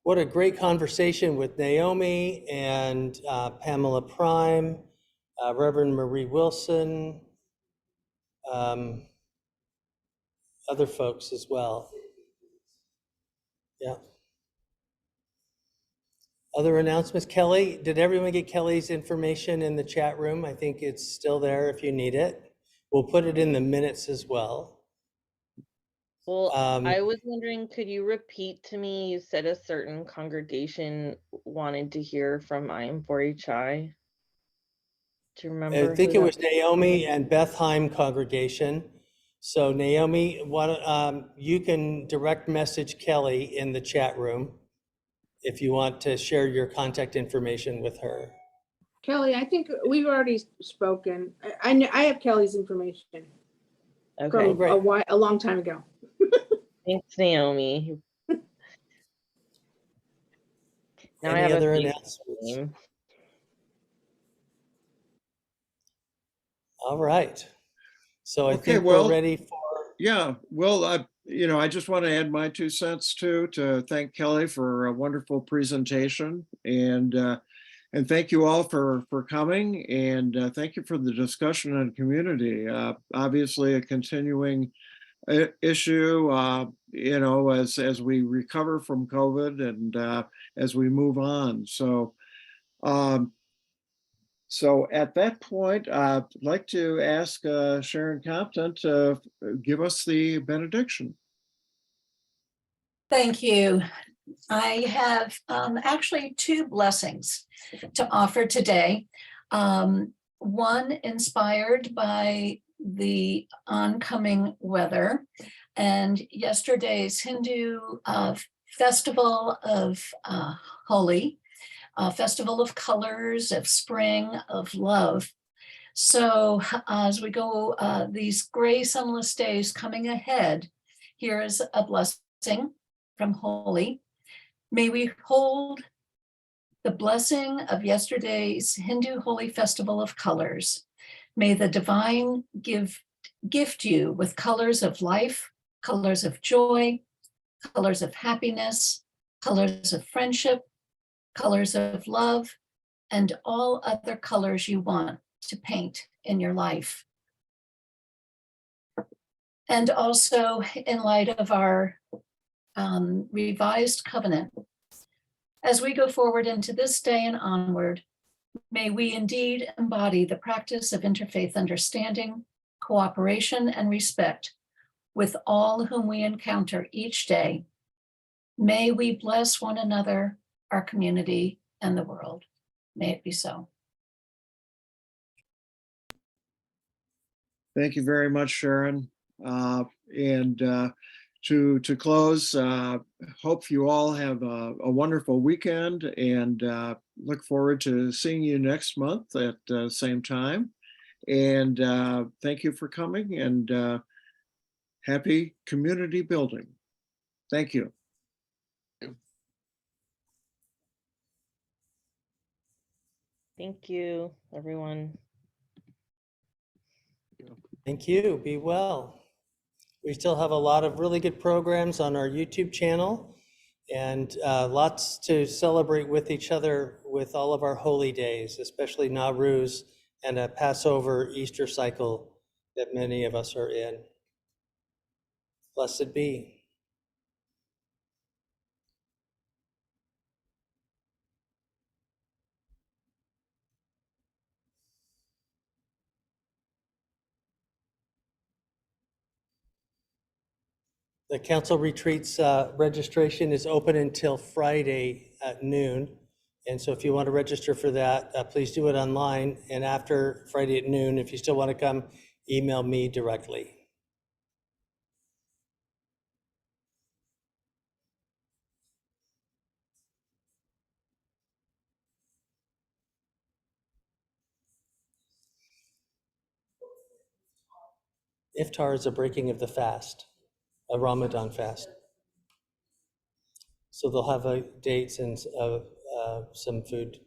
What a great conversation with Naomi and Pamela Prime, Reverend Marie Wilson, other folks as well. Yeah. Other announcements? Kelly, did everyone get Kelly's information in the chat room? I think it's still there if you need it. We'll put it in the minutes as well. Well, I was wondering, could you repeat to me, you said a certain congregation wanted to hear from I Am 4HI? Do you remember? I think it was Naomi and Bethheim congregation. So Naomi, you can direct message Kelly in the chat room if you want to share your contact information with her. Kelly, I think we've already spoken. I have Kelly's information. Okay, from a long time ago. Thanks, Naomi. Now Any I have other a few announcements? All right. So I think we're ready for. Yeah, well, I just want to add my 2 cents too, to thank Kelly for a wonderful presentation, and thank you all for coming, and thank you for the discussion on community. Obviously a continuing issue, as we recover from COVID and as we move on. So at that point, I'd like to ask Sharon Campton to give us the benediction. Thank you. I have actually 2 blessings to offer today. One inspired by the oncoming weather and yesterday's Hindu festival of Holi, festival of colors, of spring, of love. So as we go these gray sunless days coming ahead, here is a blessing from Holi. May we hold the blessing of yesterday's Hindu Holi festival of colors. May the divine gift you with colors of life, colors of joy, colors of happiness, colors of friendship, colors of love, and all other colors you want to paint in your life. And also in light of our revised covenant, as we go forward into this day and onward, may we indeed embody the practice of interfaith understanding, cooperation, and respect with all whom we encounter each day. May we bless one another, our community, and the world. May it be so. Thank you very much, Sharon. To close, hope you all have a wonderful weekend, and look forward to seeing you next month at the same time. And thank you for coming, and happy community building. Thank you. Thank you, everyone. Thank you. Be well. We still have a lot of really good programs on our YouTube channel, and lots to celebrate with each other with all of our holy days, especially Nowruz and a Passover Easter cycle that many of us are in. Blessed be. The council retreats registration is open until Friday at noon. And so if you want to register for that, please do it online. And after Friday at noon, if you still want to come, email me directly. Iftar is a breaking of the fast, a Ramadan fast. So they'll have dates and some food